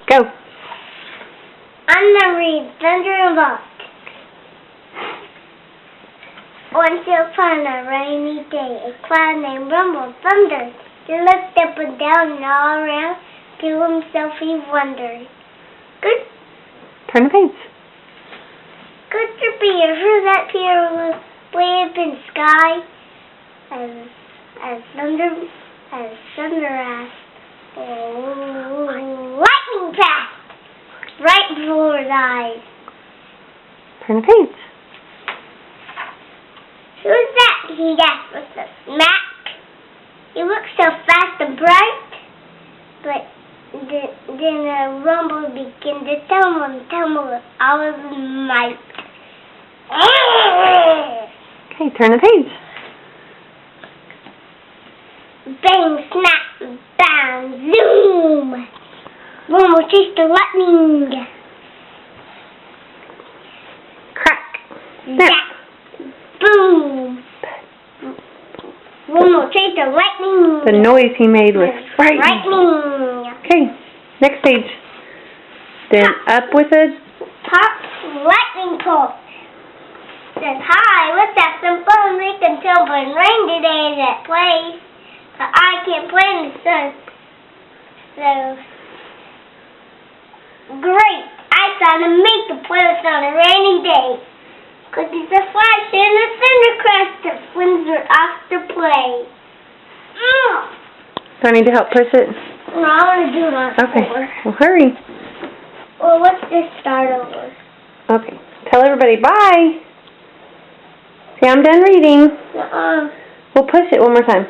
Go. I'm gonna read Thunder and Rock. Once upon a rainy day, a cloud named Rumble thundered. He looked up and down and all around. To himself he wondered. Turn the page. Could there be a who that appear way up in the sky? As thunder asked. Oh, lightning passed right before his eyes. Turn the page. Who's that? He asked with a smack. He looked so fast and bright, but then a rumble began to tumble with all of his might. Okay, turn the page. Bang, snap, bang, zoom! Rumble chased the lightning. Crack. Snap. Boom! Rumble chased the lightning. The noise he made was frightening. Lightning. Okay, next page. Then up with a Pop lightning bolt. Says, hi, let's have some fun. We can tumble and rain today at that place. But I can't play in the sun. So, great. I thought to make the place on a rainy day. Cause it's a flash and a thundercrash that winds are off to play. Do I need to help push it? No, I want to do it on Okay, floor. well hurry. Well, let's just start over. Okay, tell everybody bye. See, I'm done reading. We'll push it one more time.